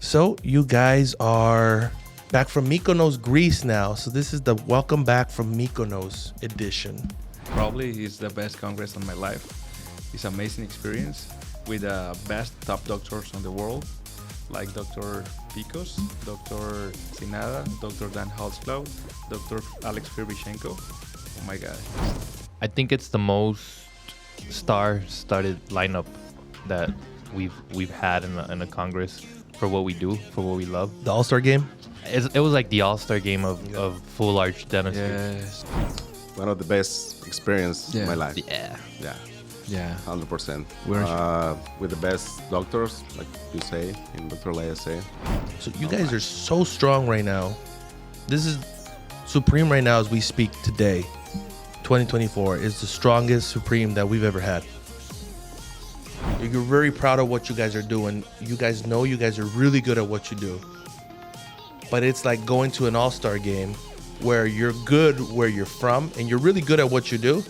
So you guys are back from Mykonos, Greece now. So this is the Welcome Back from Mykonos edition. Probably is the best congress of my life. It's an amazing experience with the best top doctors in the world, like Dr. Picos, Dr. Sinada, Dr. Dan Halsclough, Dr. Alex Firbichenko. Oh my God. I think it's the most star-studded lineup that we've had in a congress for what we do, for what we love. The All-Star game? It was like the all-star game of full arch dentistry. Yes. One of the best experience in my life. Yeah. 100%. We're with the best doctors, like you say, in Dr. Leia say. So you guys are so strong right now. This is Supreme right now as we speak today. 2024 is the strongest Supreme that we've ever had. You're very proud of what you guys are doing. You guys know you guys are really good at what you do. But it's like going to an all-star game where you're good where you're from and you're really good at what you do.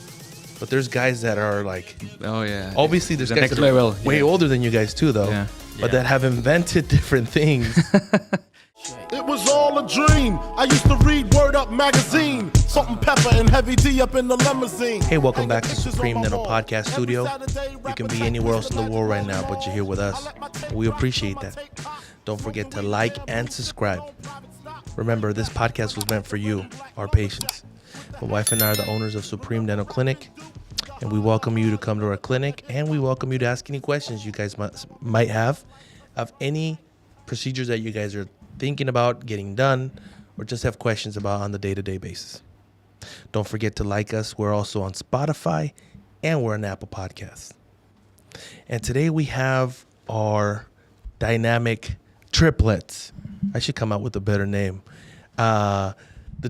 But there's guys that are like, oh yeah. obviously there's The guys next that are level. way older than you guys too though. Yeah. But that have invented different things. It was all a dream. I used to read Word Up magazine. Salt and pepper and heavy D up in the limousine. Hey, welcome back to Supreme Dental Podcast Studio. You can be anywhere else in the world right now, but you're here with us. We appreciate that. Don't forget to like and subscribe. Remember, this podcast was meant for you, our patients. My wife and I are the owners of Supreme Dental Clinic, and we welcome you to come to our clinic, and we welcome you to ask any questions you guys might have of any procedures that you guys are thinking about getting done or just have questions about on the day-to-day basis. Don't forget to like us. We're also on Spotify and we're on Apple Podcasts. And today we have our dynamic triplets. I should come out with a better name. The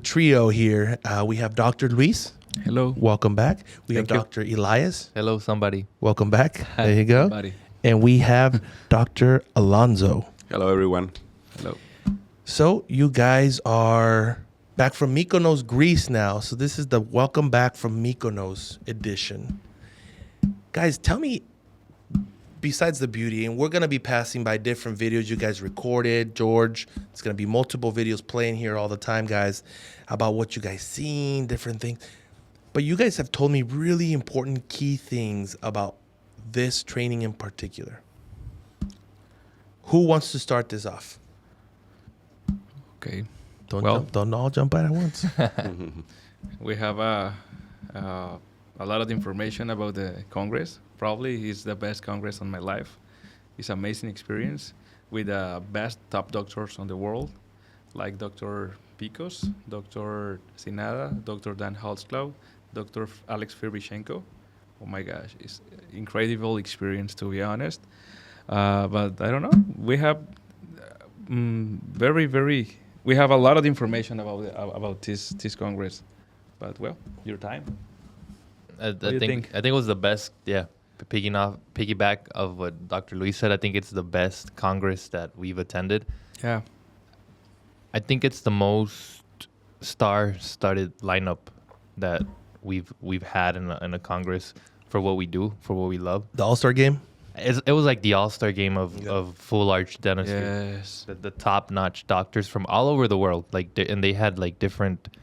trio here. We have Dr. Luis. Hello. Welcome back. We have Thank you. Dr. Elias. Hello, somebody. Welcome back. There you go. Somebody. And we have Dr. Alonso. Hello, everyone. Hello. So you guys are back from Mykonos, Greece now. So this is the Welcome Back from Mykonos edition. Guys, tell me, besides the beauty, and we're going to be passing by different videos you guys recorded. George, it's going to be multiple videos playing here all the time, guys, about what you guys seen, different things. But you guys have told me really important key things about this training in particular. Who wants to start this off? Okay. Don't all jump at once. We have a lot of information about the Congress. Probably is the best Congress of my life. It's an amazing experience with the best top doctors in the world, like Dr. Picos, Dr. Sinada, Dr. Dan Halsclough, Dr. Alex Firbichenko. Oh my gosh, it's incredible experience, to be honest. But I don't know. We have we have a lot of information about this Congress. But well, your time. I do you think? think it was the best. Yeah, piggyback of what Dr. Luis said. I think it's the best congress that we've attended. Yeah. I think it's the most star-studded lineup that we've had in a congress for what we do, for what we love. The All-Star game? It was like the all-star game of full arch dentistry. Yes. The top-notch doctors from all over the world, and they had like different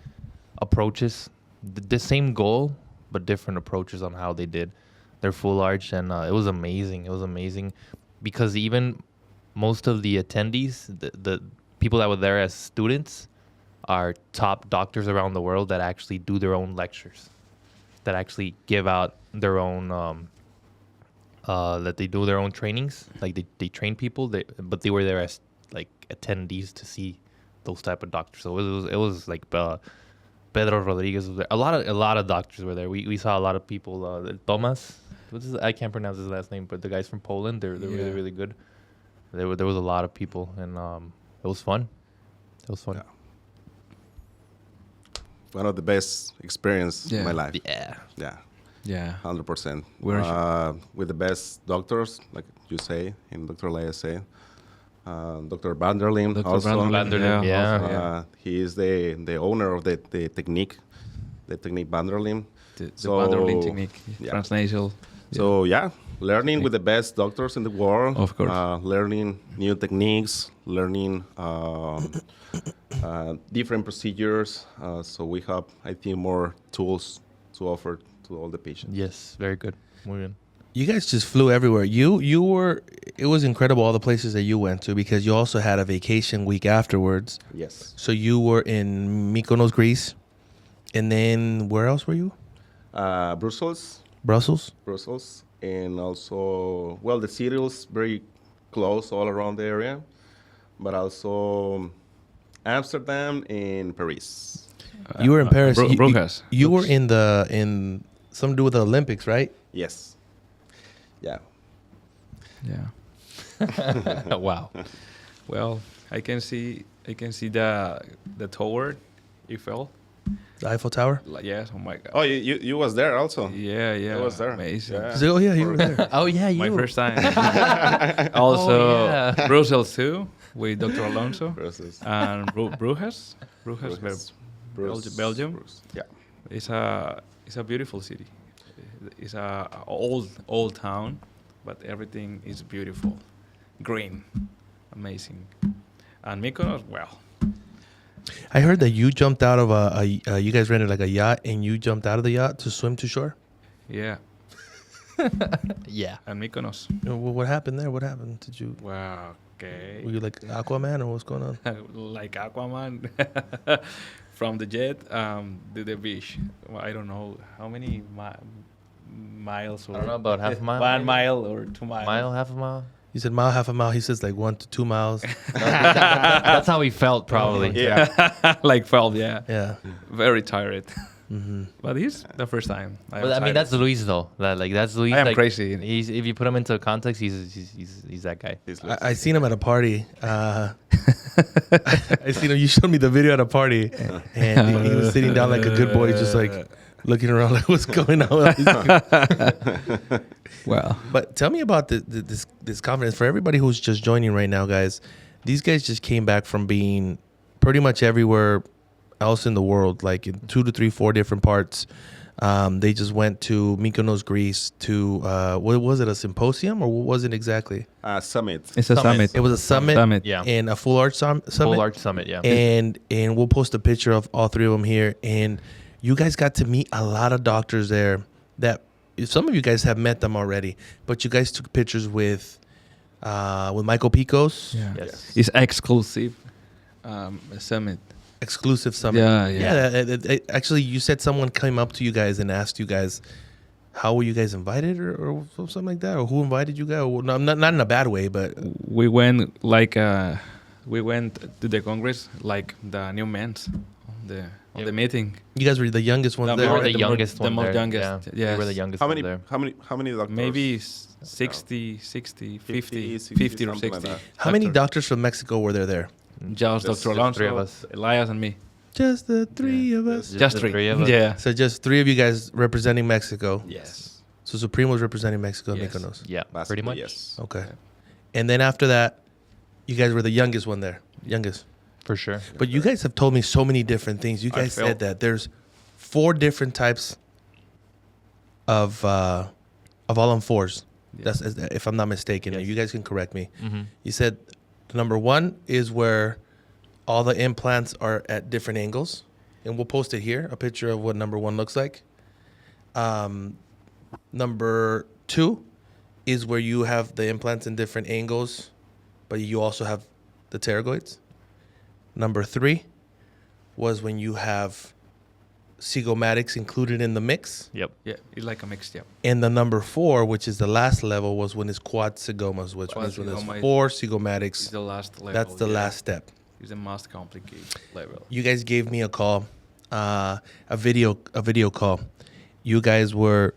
approaches, the same goal, but different approaches on how they did their full arch, and it was amazing. It was amazing because even most of the attendees, the people that were there as students, are top doctors around the world that actually do their own lectures, that actually give out their own. That they do their own trainings, like they train people, but they were there as like attendees to see those type of doctors. So it was like Pedro Rodriguez was there. A lot of doctors were there. We saw a lot of people. Thomas, I can't pronounce his last name, but the guys from Poland, they're really good. There was a lot of people, and it was fun. It was fun. Yeah. One of the best experience in my life. Yeah. Yeah. 100%. With the best doctors, like you say, in Dr. Leia say. Dr. Vanderlim Dr. also. Vanderlim, yeah. He is the owner of the technique Vanderlim. The Vanderlim technique, yeah. transnasal. So yeah, learning with the best doctors in the world. Of course. Learning new techniques, learning different procedures. So we have, I think, more tools to offer to all the patients. Yes, very good. Muy bien. You guys just flew everywhere. You were. It was incredible all the places that you went to because you also had a vacation week afterwards. Yes. So you were in Mykonos, Greece, and then where else were you? Brussels, and also, well, the city was very close all around the area, but also Amsterdam and Paris. You were in Paris. Brujas. You were in something to do with the Olympics, right? Yes. Yeah. Yeah. Wow. Well, I can see the tower, Eiffel. The Eiffel Tower. Like, yes. Oh my God. Oh, you was there also? Yeah. I was there. Amazing. Yeah. He's like, oh yeah, you were there. Oh yeah, you. My first time. Also, Oh, yeah. Brussels too, with Dr. Alonso. Brussels. And Brujas, Belgium. Brussels. Yeah. It's a beautiful city. It's a old town, but everything is beautiful, green, amazing. And Mykonos, well, I heard that you jumped out of you guys rented like a yacht and you jumped out of the yacht to swim to shore. yeah. Yeah. And Mykonos, What happened there? What happened? Did you? wow, okay. Were you like Aquaman or what's going on? Like Aquaman, from the jet to the beach. Well, I don't know how many miles or I don't know, about half a mile, 1 maybe? mile or 2 miles. Mile, half a mile. You said mile, half a mile. He says like 1 to 2 miles. That's how he felt, probably. Yeah. Like 12, yeah. Yeah. Very tired. Mm-hmm. But it's the first time. But I mean, that's Luis though. That's Luis. I am like, crazy. He's if you put him into context, he's that guy. I seen him at a party. I seen him. You showed me the video at a party, and he was sitting down like a good boy, just like looking around, like what's going on. Wow. But tell me about this confidence for everybody who's just joining right now, guys. These guys just came back from being pretty much everywhere else in the world, like in 2 to 3, 4 different parts. They just went to Mykonos, Greece, to what was it, a symposium or what was it exactly? Summit. It's a summit. It was a summit, Yeah. and a full arch summit. Full Arch Summit, yeah. And we'll post a picture of all 3 of them here. And you guys got to meet a lot of doctors there that some of you guys have met them already, but you guys took pictures with Michael Picos. Yeah. Yes. It's exclusive summit. Exclusive summit. Yeah. Actually, you said someone came up to you guys and asked you guys, how were you guys invited or something like that? Or who invited you guys? Well, no, not in a bad way, but... We went we went to the Congress like the new men on the meeting. You guys were the youngest ones The there, We were right? the youngest the one most there. youngest, Yeah. yes. We were the youngest How one many? there. How many doctors? Maybe 60, 50 or something like 60. that. How many doctors from Mexico were there? Just Just Dr. the three of Alonso, us. Elias, and me. Just the 3 of us. Just the 3. of us. Yeah. So just 3 of you guys representing Mexico. Yes. So Supreme was representing Mexico and Yes. Mykonos. Yeah, Basically, pretty much. Yes. Okay. And then after that, you guys were the youngest one there. Youngest. For sure. But you guys have told me so many different things. You I guys felt- said that there's 4 different types of all-on-4s. Yeah. That's if I'm not mistaken. Yes. You guys can correct me. Mm-hmm. You said number 1 is where all the implants are at different angles, and we'll post it here, a picture of what number 1 looks like. Number 2 is where you have the implants in different angles, but you also have the pterygoids. Number 3 was when you have zygomatics included in the mix. Yep. Yeah, it's like a mixed, yeah. And the number 4, which is the last level, was when it's quad zygomas, which Quad means when there's zygoma 4 It's zygomatics. the last level. That's the yeah. last step. It's the most complicated level. You guys gave me a call, a video call. You guys were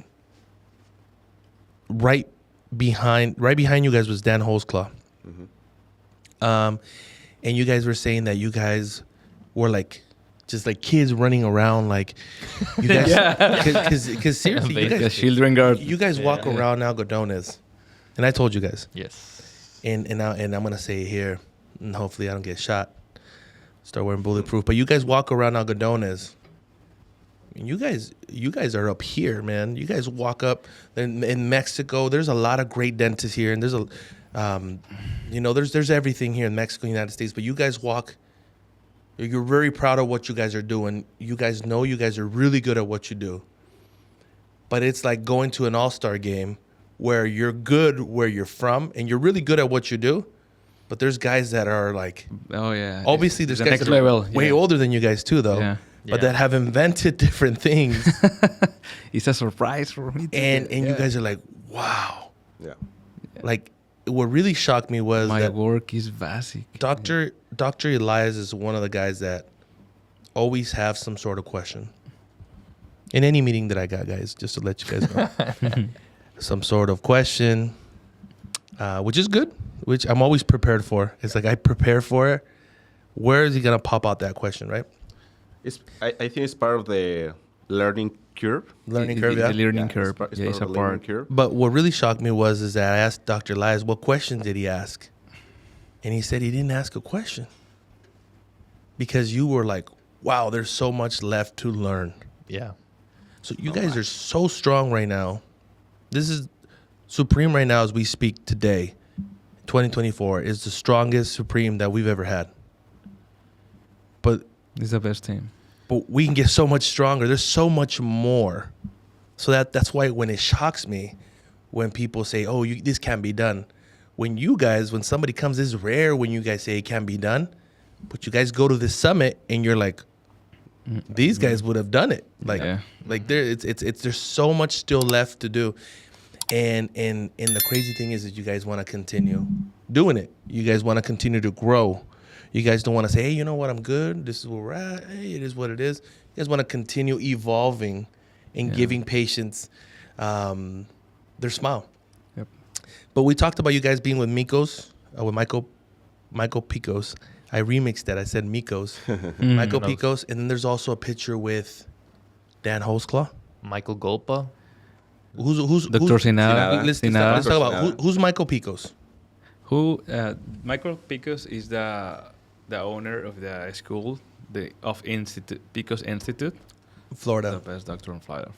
right behind you guys was Dan Holzclaw. Mm-hmm. And you guys were saying that you guys were like just like kids running around, like you guys, because seriously, you The guys, children guard. you guys walk around Algodones, and I told you guys, Yes. and I'm gonna say it here, and hopefully I don't get shot. Start wearing bulletproof, but you guys walk around Algodones, You guys are up here, man. You guys walk up in Mexico. There's a lot of great dentists here, and there's there's everything here in Mexico, United States. But you guys walk. You're very proud of what you guys are doing. You guys know you guys are really good at what you do. But it's like going to an all-star game where you're good where you're from and you're really good at what you do. But there's guys that are like, oh yeah, obviously there's the guys next that are level, way older than you guys too, though. Yeah. But that have invented different things. It's a surprise for me. And you guys are like, wow. Yeah. Like, what really shocked me was My that work is basic. Dr. Elias is one of the guys that always have some sort of question. In any meeting that I got, guys, just to let you guys know. Some sort of question, which is good, which I'm always prepared for. It's like I prepare for it. Where is he going to pop out that question, right? I think it's part of the learning curve. Learning curve, yeah. The learning Yeah, curve. it's It's part a of the learning part. curve. But what really shocked me is that I asked Dr. Elias, what question did he ask? And he said he didn't ask a question. Because you were like, wow, there's so much left to learn. Yeah. So you guys are so strong right now. This is Supreme right now as we speak today. 2024 is the strongest Supreme that we've ever had. But It's the best team. we can get so much stronger. There's so much more. So that's why when it shocks me when people say, oh, this can't be done. When somebody comes, this is rare when you guys say it can't be done. But you guys go to this summit and you're like, these guys would have done it. There's so much still left to do. And the crazy thing is that you guys want to continue doing it. You guys want to continue to grow. You guys don't want to say, hey, you know what, I'm good. This is where we're at. Hey, it is what it is. You guys want to continue evolving and giving patients their smile. Yep. But we talked about you guys being with Michael Picos. I remixed that. I said Mikos. Michael Picos. And then there's also a picture with Dan Holzclaw. Michael Golpa. Dr. Sinada. Let's talk about who's Michael Picos. Michael Picos is the owner of the school, Picos Institute. Florida. The best doctor in Florida.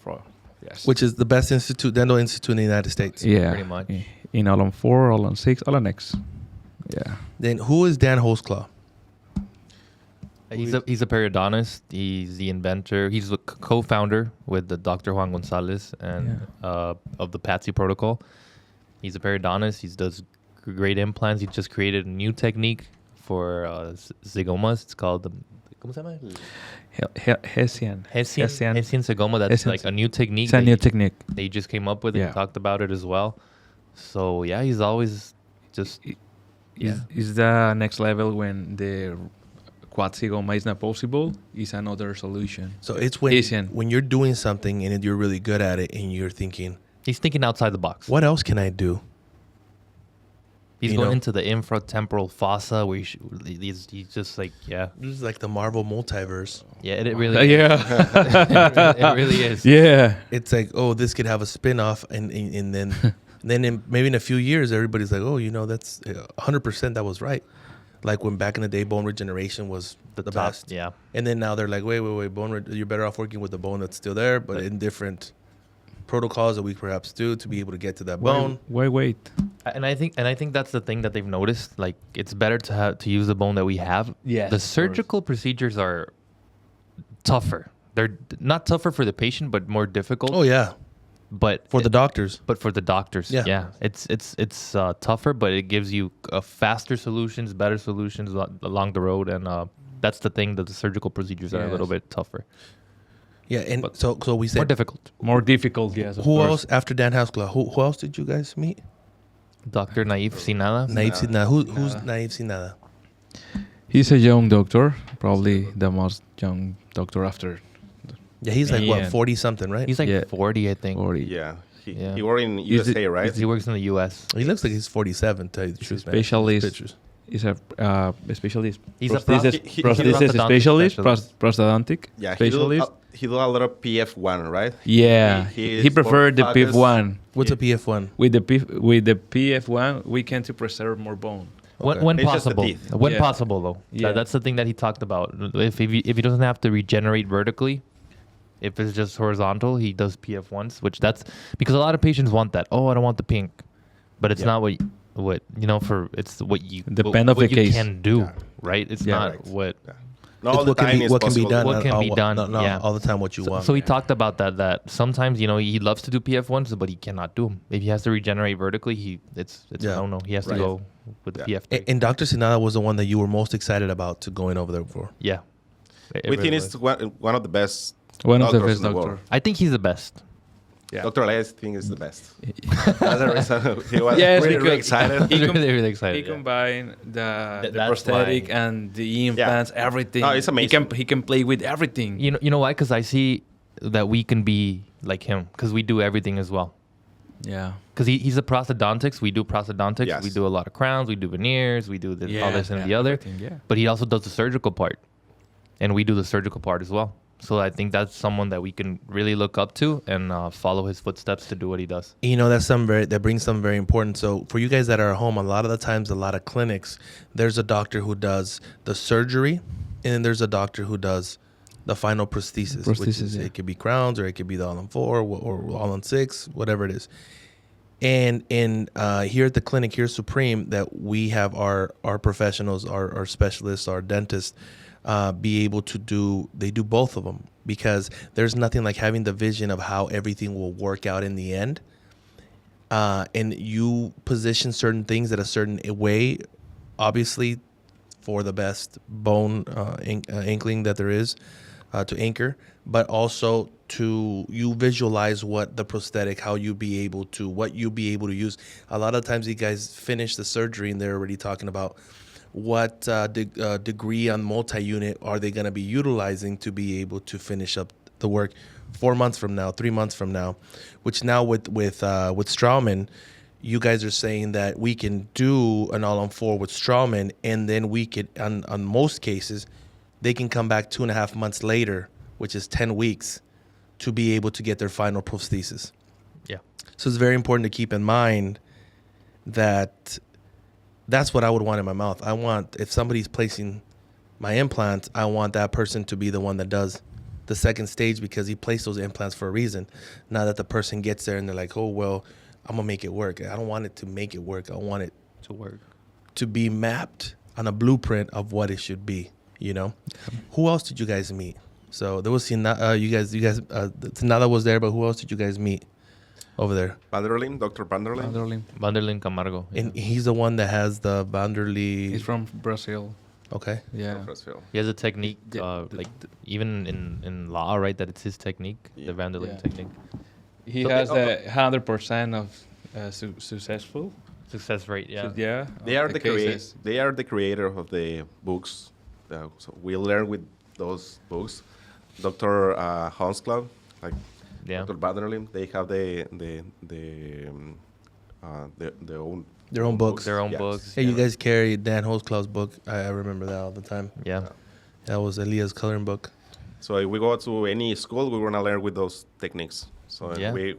Yes. Which is the best dental institute in the United States. Yeah. Pretty much. In all on 4, all on 6, all on X. Yeah. Then who is Dan Holzclaw? He's a periodontist. He's the inventor. He's the co-founder with the Dr. Juan Gonzalez and of the Patsy protocol. He's a periodontist. He does great implants. He just created a new technique for zigomas. It's called the ¿cómo se llama? Hessian Zigoma. That's like a new technique. It's a new technique. They just came up with it and Yeah. talked about it as well. So yeah, he's always just Is the next level when the quad zigoma is not possible, is another solution. So it's Asian. when you're doing something and you're really good at it and you're thinking, he's thinking outside the box. what else can I do? He's You going know? into the infratemporal fossa where he's just like, yeah. This is like the Marvel multiverse. Yeah, it really Yeah. it really is. Yeah. It's like, oh, this could have a spin-off and then maybe in a few years everybody's like, oh, that's 100% that was right. Like when back in the day bone regeneration was the Top, best. yeah. And then now they're like, wait, you're better off working with the bone that's still there, but in different protocols that we perhaps do to be able to get to that bone. Why wait? And I think that's the thing that they've noticed. Like, it's better to use the bone that we have. Yes, The of surgical procedures are tougher. They're not tougher for the patient, but more difficult. Oh yeah, But for the doctors. But for the doctors, Yeah. it's tougher, but it gives you faster solutions, better solutions along the road, and that's the thing that the surgical procedures are a little bit tougher, Yeah, and so we said more difficult. More difficult, yes. Of who course. else after Dan Houseclaw? Who else did you guys meet? Dr. Naif Sinada. Naif Sinada. Who's Naif Sinada? He's a young doctor, probably the most young doctor after Yeah, he's like Yeah. 40 something, right? He's like Yeah. 40, I think. 40. Yeah. Yeah. He worked in Is USA, it- right? He works in the U.S. He looks like he's 47. Tell you the He's a truth, man. specialist. Pictures. He's a specialist. He's a prosthesis, he- prosthesis prosthodontic specialist. specialist. Prosthodontic Yeah, specialist. he do a lot of PF1, right? Yeah, He he is preferred the more focused- PF1. What's a PF1? With the PF1, we can to preserve more bone. Okay. When It's just the possible. teeth. When Yeah. possible, though. Yeah. That's the thing that he talked about. If he doesn't have to regenerate vertically, If it's just horizontal, he does PF once, which that's because a lot of patients want that. Oh, I don't want the pink, but it's not what you know. It's what you Depend of what the you case. can do, right? It's not Right. what. Not It's all the time is what can be possible. done. What can be done, No, yeah. all the time what you want. So we talked about that sometimes he loves to do PF ones, but he cannot do them. If he has to regenerate vertically, it's Yeah. no. He has to Right. go with the PF. And Dr. Sinada was the one that you were most excited about to going over there for. Yeah. It We think really it's was. one of the best. One of the doctors best in the world. doctor. I think he's the best. Yeah. Dr. Elias think is the best. That's the reason he was Yes, really, really because- excited. He's com- really excited. He yeah. combined the That's prosthetic why. and the implants, everything. No, it's amazing. He can play with everything. You know why? Because I see that we can be like him because we do everything as well. Yeah. Because he's a prosthodontics. We do prosthodontics. Yes. We do a lot of crowns. We do veneers. We do this, all this and yeah, the other. everything, yeah. But he also does the surgical part, and we do the surgical part as well. So I think that's someone that we can really look up to and follow his footsteps to do what he does. You know, that brings something very important. So for you guys that are at home, a lot of the times, a lot of clinics, there's a doctor who does the surgery, and then there's a doctor who does the final prosthesis, which is yeah. it could be crowns or it could be the all-on-4 or all-on-6, whatever it is. And here at the clinic, here at Supreme, that we have our professionals, our specialists, our dentists, be able to do both of them, because there's nothing like having the vision of how everything will work out in the end. And you position certain things at a certain way, obviously for the best bone inkling that there is to anchor, but also to you visualize what the prosthetic, what you'll be able to use. A lot of times you guys finish the surgery and they're already talking about what degree on multi-unit are they going to be utilizing to be able to finish up the work 4 months from now, 3 months from now, which now with Straumann, you guys are saying that we can do an all-on-4 with Straumann, and then we could, on most cases, they can come back 2.5 months later, which is 10 weeks, to be able to get their final prosthesis. Yeah. So it's very important to keep in mind that that's what I would want in my mouth. I want, if somebody's placing my implants, I want that person to be the one that does the second stage, because he placed those implants for a reason. Not that the person gets there and they're like, oh, well, I'm going to make it work. I don't want it to make it work. I want it To work. to be mapped on a blueprint of what it should be, you know? Who else did you guys meet? So there was Sinada was there, but who else did you guys meet over there? Vanderlyn, Dr. Vanderlyn. Vanderlyn Camargo. Yeah. And he's the one that has the Vanderlei. He's from Brazil. Okay. Yeah. He has a technique, Yeah, even in law, right? That it's his technique, the Vanderlyn Yeah. technique. He So has they- the 100% of successful. Success rate, yeah. Yeah. They are of the cases. They are the creator of the books. So we learn with those books. Dr. Hans Club, like Yeah. Dr. Vanderlyn, they have their own Their own books. Their own Yes. books. Hey, you guys carry Dan Holtzclau's book. I remember that all the time. Yeah. That was Elia's coloring book. So if we go to any school, we want to learn with those techniques. So Yeah. we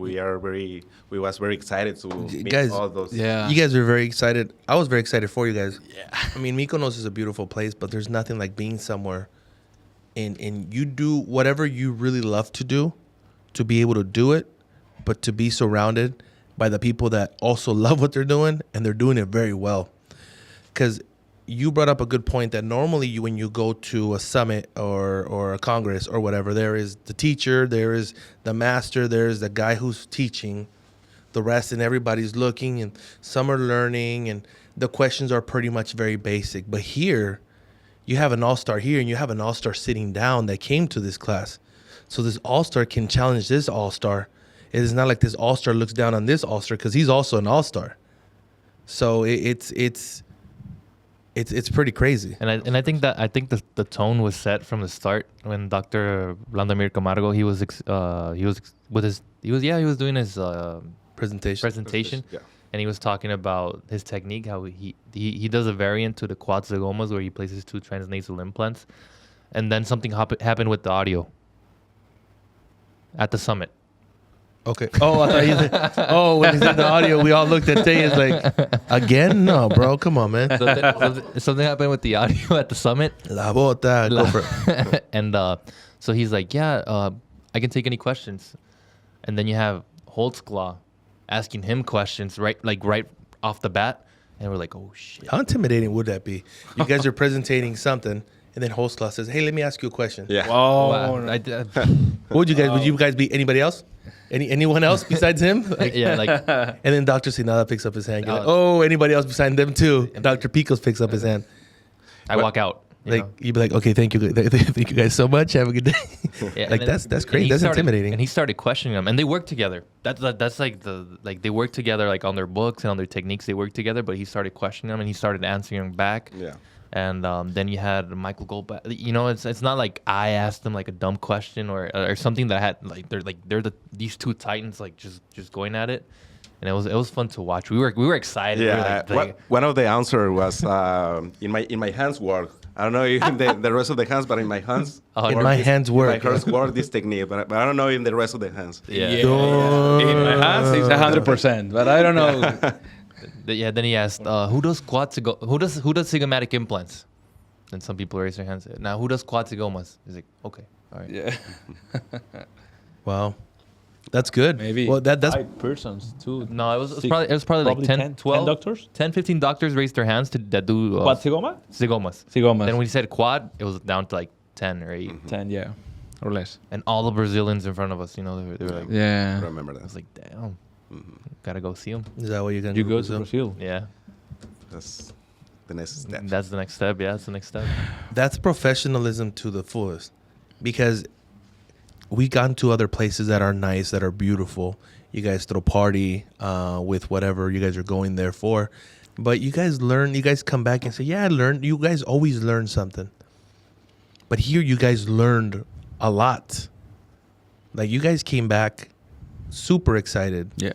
was very excited to meet Guys, all those. Yeah. You guys were very excited. I was very excited for you guys. Yeah. I mean, Mykonos is a beautiful place, but there's nothing like being somewhere and you do whatever you really love to do, to be able to do it, but to be surrounded by the people that also love what they're doing, and they're doing it very well. Because you brought up a good point that normally when you go to a summit or a congress or whatever, there is the teacher, there is the master, there is the guy who's teaching, the rest, and everybody's looking, and some are learning, and the questions are pretty much very basic. But here, you have an all-star here, and you have an all-star sitting down that came to this class. So this all-star can challenge this all-star. It is not like this all-star looks down on this all-star, because he's also an all-star. So it's pretty crazy. And I think the tone was set from the start when Dr. Vladimir Camargo he was doing his presentation. Yeah. And he was talking about his technique, how he does a variant to the quad zygomas where he places 2 transnasal implants, and then something happened with the audio at the summit. Okay. Oh, I thought you said, when he said the audio, we all looked at Tay. It's like, again? No, bro. Come on, man. Something happened with the audio at the summit. La bota. Go for it. And so he's like, I can take any questions. And then you have Holtzclaw asking him questions right off the bat. And we're like, oh, shit. How intimidating would that be? You guys are presenting something, and then Holtzclaw says, hey, let me ask you a question. Yeah. Wow. What would you guys be? Anybody else? Anyone else besides him? Like, Yeah, like, and then Dr. Sinada picks up his hand. You're like, oh, anybody else besides them too? Dr. Picos picks up his hand. I walk out. Like you'd be like, okay, thank you guys so much. Have a good day. Yeah, Like and then- that's crazy. That's intimidating. And he started questioning them, and they work together. That's like they work together like on their books and on their techniques. They work together, but he started questioning them, and he started answering them back. Yeah. And then you had Michael Goldbach. You know, it's not like I asked them like a dumb question or something that I had they're these two titans like just going at it, and it was fun to watch. We were excited. Yeah. We were like, One of the answers was in my hands work. I don't know if in the rest of the hands, but in my hands. In my hands work. My hands work this technique, but I don't know in the rest of the hands. yeah. In my hands, it's 100%, but I don't know. Yeah, then he asked, who does zygomatic implants? And some people raise their hands. Now, who does quadzygomas? He's like, okay, all right. Yeah. Wow, that's good. Maybe. Well, that's 5 persons too. No, it was probably like 10, 12 doctors. 10, 15 doctors raised their hands that do Quadzygomas? zygomas. Zygomas. Then when he said quad, it was down to like 10 or 8. 10, yeah, or less. And all the Brazilians in front of us, you know, they were like, I Yeah. remember I that. was like, damn, gotta go see them. is that what you're gonna You do? go to Brazil? Brazil. Yeah, That's the next step. that's the next step. Yeah, that's the next step. That's professionalism to the fullest, because we gone to other places that are nice, that are beautiful. You guys throw party with whatever you guys are going there for, but you guys learn. You guys come back and say, "Yeah, I learned." You guys always learn something, but here you guys learned a lot. Like you guys came back super excited Yeah.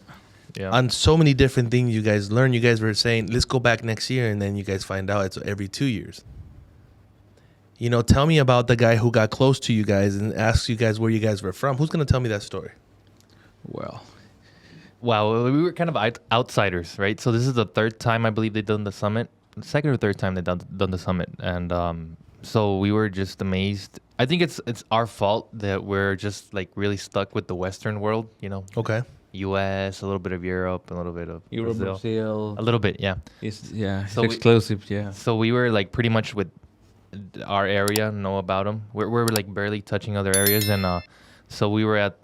Yeah. on so many different things. You guys learn. You guys were saying, "Let's go back next year," and then you guys find out it's every 2 years. You know, tell me about the guy who got close to you guys and asked you guys where you guys were from. Who's going to tell me that story? Well, Wow, we were kind of outsiders, right? So this is the third time I believe they've done the summit, second or third time they've done the summit, and so we were just amazed. I think it's our fault that we're just like really stuck with the Western world, you know, Okay. U.S., a little bit of Europe, a little bit of Europe, Brazil, Brazil. a little bit, yeah. It's yeah, it's So we- exclusive. Yeah. So we were like pretty much with our area, know about them. We're like barely touching other areas, and so we were at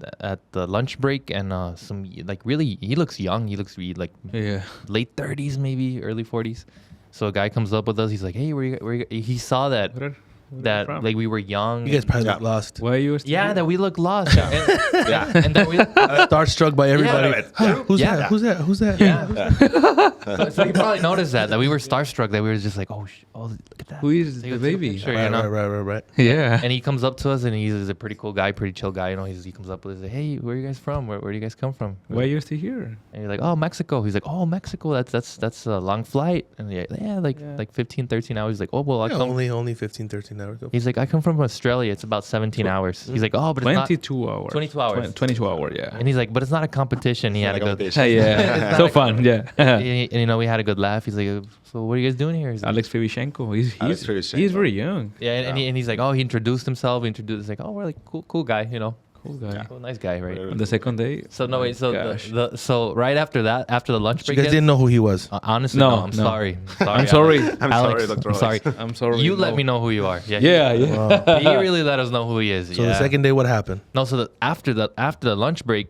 the lunch break, and some like really he looks young. He looks really like Yeah. late 30s, maybe early 40s. So a guy comes up with us. He's like, "Hey, where you?" He saw that Where are that you from? like we were young. You guys and- probably Yeah. look lost. Why are you? still yeah, here? that we look lost. and that we. Starstruck by everybody. Who's Yeah. that? Who's that? Who's that? Yeah. So you probably noticed that we were starstruck. That we were just like, oh, look at that. Who is Take the a- take a baby? picture, Right, you know? right. Yeah. And he comes up to us, and he's a pretty cool guy, pretty chill guy. You know, he comes up with us, like, "Hey, where are you guys from? Where do you guys come from?" Why are you still here? And you're like, "Oh, Mexico." He's like, "Oh, Mexico. That's a long flight." And yeah, like 15, 13 hours. He's like, "Oh, well, I Yeah, come." only 15, 13 hours ago. He's like, "I come from Australia. It's about 17 hours." He's like, "Oh, but it's not." 22 hours. 22 hours. 22 hours. Yeah. And he's like, "But it's not a competition." He had a good. Hey, yeah. So fun. Yeah. And you know, we had a good laugh. He's like, "So what are you guys doing here?" He's like, Alex Fevichenko. He's Fevichenko. he's very young. yeah, and he's like, "Oh, he introduced himself. He's like, oh, we're like cool guy, you know, Cool guy. cool, nice guy, right?" On the second day. So no, wait. So Gosh. so right after that, after the lunch You break, guys didn't know who he was. honestly, No, no, I'm no. sorry. I'm sorry. I'm Alex, sorry, Dr. I'm sorry. I'm sorry. You let no. me know who you are. Yeah. Yeah, yeah. Wow. He really let us know who he is. So yeah. the second day, what happened? No, so after the lunch break,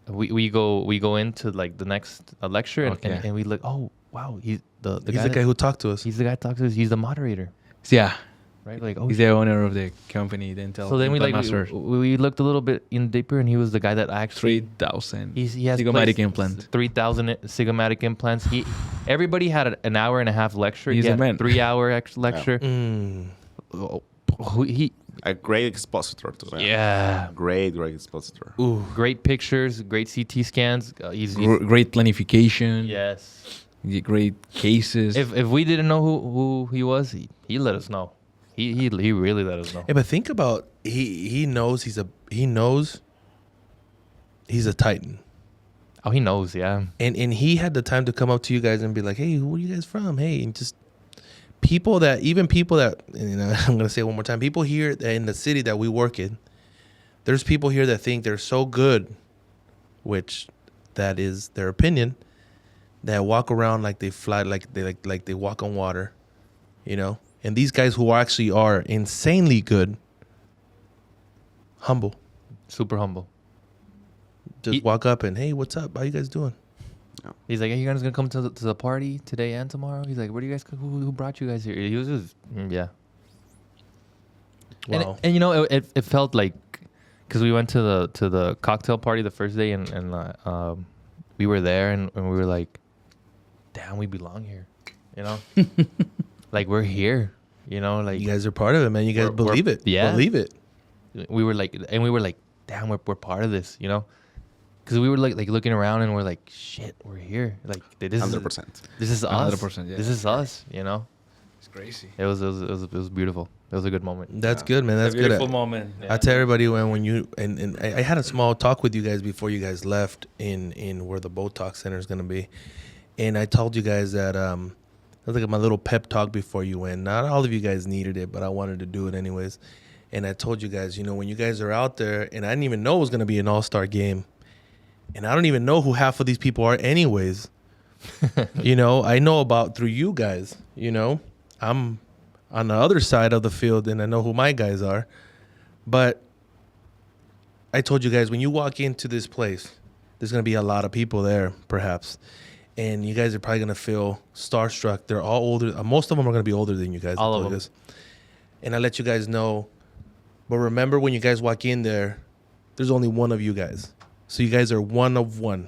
we go into like the next lecture, Okay. and we look. Oh wow, he's the He's guy the guy who talked to us. he's the guy talks to us. He's the moderator, Yeah. right? Like, oh. He's the owner of the company, Dental. So then we Implant like Masters. we looked a little bit in deeper, and he was the guy that actually 3,000. he has zygomatic placed implant. 3,000 zygomatic implants. Everybody had an hour and a half lecture. He's He a had man. 3-hour lecture. Mm. He A great expositor too. yeah. Great expositor. Ooh. Great pictures, great CT scans. He's Great planification. yes. Great cases. If we didn't know who he was, he let us know. He really let us know. Hey, but think about he knows he's a titan, Oh, he knows, yeah. and he had the time to come up to you guys and be like, "Hey, who are you guys from?" Hey, and just people that and, you know, I'm gonna say it one more time. People here in the city that we work in, There's people here that think they're so good, which that is their opinion, that walk around like they fly, like they walk on water, you know. And these guys who actually are insanely good, humble, Super humble. just walk up and, hey, what's up? How you guys doing? He's like, are you guys gonna come to the party today and tomorrow? He's like, where do you guys? Who brought you guys here? He was just, yeah. Wow. And you know, it felt like, because we went to the cocktail party the first day, and we were there, and we were like, damn, we belong here, you know. Like, we're here, you know. Like, You guys are part of it, man. You guys believe it. yeah. Believe it. we were like, damn, we're part of this, you know. Because we were like looking around, and we're like, shit, we're here. Like, this 100%. This is us. 100%, yeah. This is us, you know. It's crazy. It was beautiful. It was a good moment. That's good, man. That's It's a good. beautiful moment. I tell everybody when you and I had a small talk with you guys before you guys left in where the Botox Center is gonna be, and I told you guys that it was like my little pep talk before you went. Not all of you guys needed it, but I wanted to do it anyways. And I told you guys, you know, when you guys are out there, and I didn't even know it was gonna be an all-star game, and I don't even know who half of these people are, anyways. You know, I know about through you guys. You know, I'm on the other side of the field, and I know who my guys are. But I told you guys, when you walk into this place, there's going to be a lot of people there, perhaps. And you guys are probably going to feel starstruck. They're all older. Most of them are going to be older than you guys. All of them. This. And I let you guys know. But remember, when you guys walk in there, there's only one of you guys. So you guys are one of one.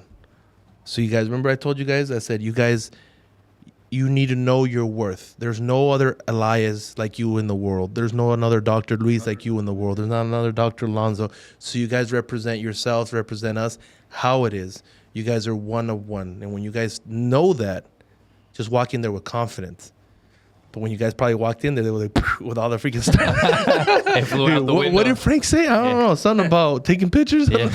So you guys, remember I told you guys? I said, you guys, you need to know your worth. There's no other Elias like you in the world. There's no another Dr. Luis like you in the world. There's not another Dr. Alonzo. So you guys represent yourselves, represent us, how it is. You guys are one of one. And when you guys know that, just walk in there with confidence. But when you guys probably walked in there, they were like, with all the freaking stuff. It flew out the window. What did Frank say? I don't know. Something about taking pictures? Yeah.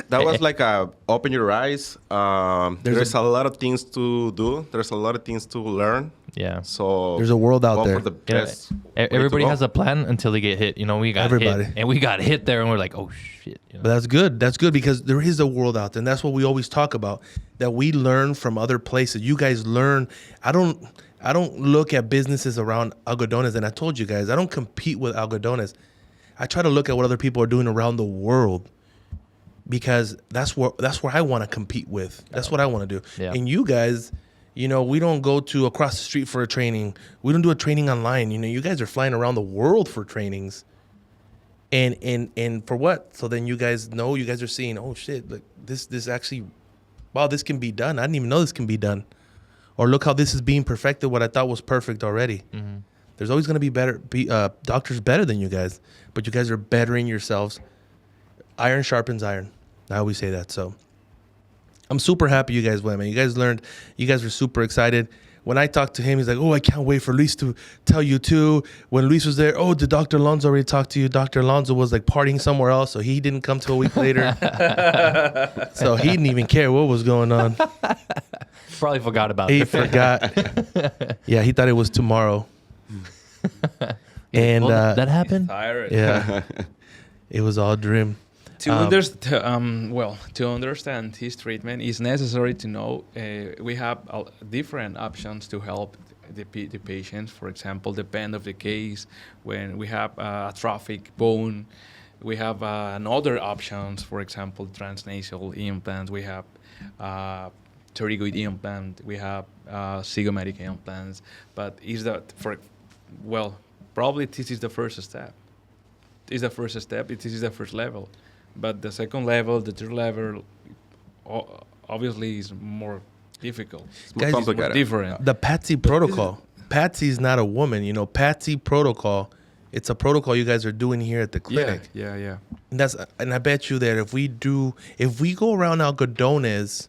That was like open your eyes. There's a lot of things to do. There's a lot of things to learn. Yeah. So There's a world out go there. for the You know, best way to everybody go. has a plan until they get hit. You know, we got Everybody. hit, and we got hit there, and we're like, oh shit. You know? But that's good. That's good because there is a world out there. And that's what we always talk about, that we learn from other places. You guys learn. I don't look at businesses around algodones. And I told you guys, I don't compete with algodones. I try to look at what other people are doing around the world, because that's where I want to compete with. That's what I want to do. Yeah. And you guys, you know, we don't go to across the street for a training. We don't do a training online. You know, you guys are flying around the world for trainings. And for what? So then you guys know, you guys are seeing, oh shit, like this actually, wow, this can be done. I didn't even know this can be done. Or look how this is being perfected, what I thought was perfect already. Mm-hmm. There's always going to be doctors better than you guys, but you guys are bettering yourselves. Iron sharpens iron. I always say that. So I'm super happy you guys went, man. You guys learned. You guys were super excited. When I talked to him, he's like, oh, I can't wait for Luis to tell you too. When Luis was there, oh, did Dr. Alonzo already talk to you? Dr. Alonzo was like partying somewhere else, so he didn't come till a week later. So he didn't even care what was going on. Probably forgot about He it. forgot. Yeah, he thought it was tomorrow. And that happened. Tired. yeah, it was all dream. To understand his treatment, it's necessary to know we have different options to help the patients. For example, the bend of the case, when we have atrophic bone, we have another options. For example, transnasal implants. We have pterygoid implant. We have zygomatic implants. But is that probably this is the first step. This is the first step. This is the first level. But the second level, the third level, obviously is more difficult. It's more Guys, complicated. Different. The Patsy protocol. Patsy's not a woman, you know. Patsy protocol. It's a protocol you guys are doing here at the clinic. Yeah. And I bet you that if we go around algodones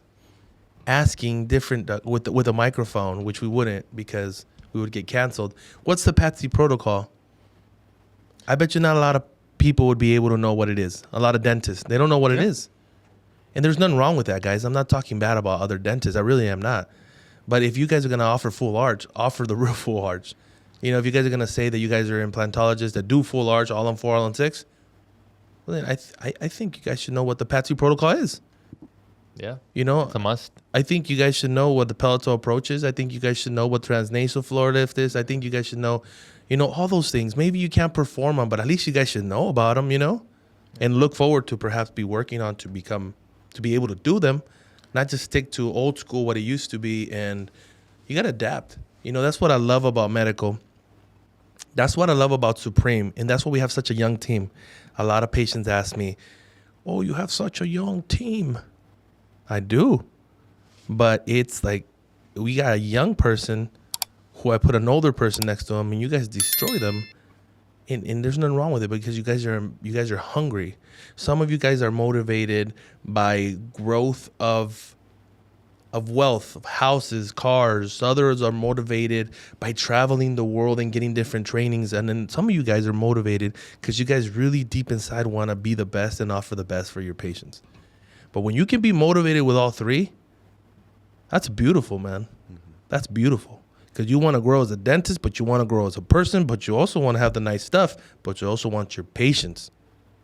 asking different with a microphone, which we wouldn't because we would get canceled. What's the Patsy protocol? I bet you not a lot of people would be able to know what it is. A lot of dentists, they don't know what it is. And there's nothing wrong with that, guys. I'm not talking bad about other dentists. I really am not. But if you guys are going to offer full arch, offer the real full arch. You know, if you guys are going to say that you guys are implantologists that do full arch, all on 4, all on 6, Well, then I think you guys should know what the PATSI protocol is. Yeah. You know, It's a must. I think you guys should know what the palatal approach is. I think you guys should know what transnasal floor lift is. I think you guys should know, all those things. Maybe you can't perform them, but at least you guys should know about them, and look forward to perhaps be working on to be able to do them, not just stick to old school, what it used to be. And you got to adapt. That's what I love about medical. That's what I love about Supreme. And that's why we have such a young team. A lot of patients ask me, oh, you have such a young team. I do. But it's like we got a young person who I put an older person next to him, and you guys destroy them. And there's nothing wrong with it because you guys are hungry. Some of you guys are motivated by growth of wealth, of houses, cars. Others are motivated by traveling the world and getting different trainings. And then some of you guys are motivated because you guys really deep inside want to be the best and offer the best for your patients. But when you can be motivated with all three, that's beautiful, man. Mm-hmm. That's beautiful. Because you want to grow as a dentist, but you want to grow as a person, but you also want to have the nice stuff, but you also want your patients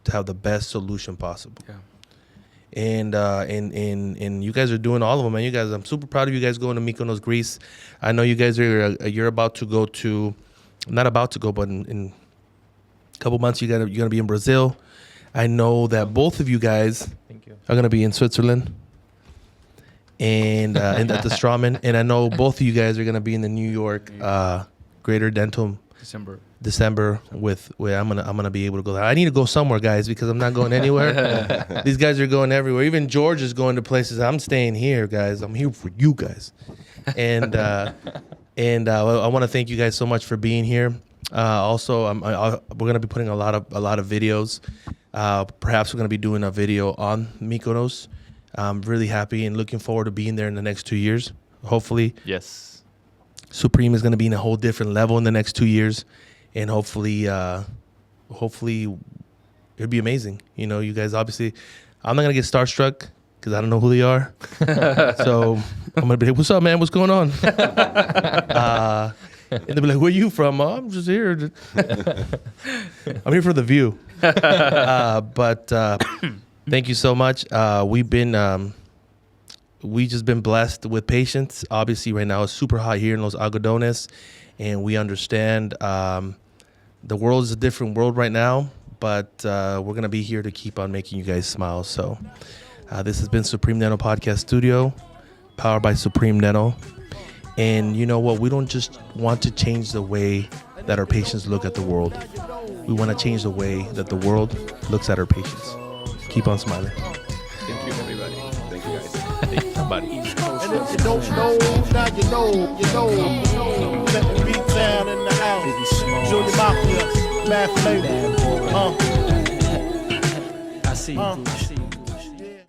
to have the best solution possible. Yeah. And you guys are doing all of them, man. You guys, I'm super proud of you guys going to Mykonos, Greece. I know you guys you're about to go to, not about to go, but in a couple months you're gonna be in Brazil. I know that both of you guys are gonna be in Switzerland and at the Straumann, and I know both of you guys are gonna be in the New York Greater Dental December where I'm gonna be able to go there. I need to go somewhere, guys, because I'm not going anywhere. These guys are going everywhere. Even George is going to places. I'm staying here, guys. I'm here for you guys. And I want to thank you guys so much for being here. Also, we're gonna be putting a lot of videos. Perhaps we're gonna be doing a video on Mykonos. I'm really happy and looking forward to being there in the next 2 years. Hopefully, Yes. Supreme is going to be in a whole different level in the next 2 years, and hopefully it'd be amazing. You guys, obviously, I'm not going to get starstruck because I don't know who they are. So I'm going to be like, what's up, man? What's going on? And they'll be like, where you from? Oh, I'm just here. I'm here for the view. But thank you so much. We just been blessed with patients. Obviously, right now it's super hot here in Los Algodones, and we understand the world is a different world right now, but we're going to be here to keep on making you guys smile. So this has been Supreme Dental Podcast Studio, powered by Supreme Dental. And you know what? We don't just want to change the way that our patients look at the world. We want to change the way that the world looks at our patients. Keep on smiling. Thank you, everybody. Thank you, guys. Thank you, somebody. And if you don't know, now you know. Let the beat down in the house. Junior Mafia, Math Flavor. I see you.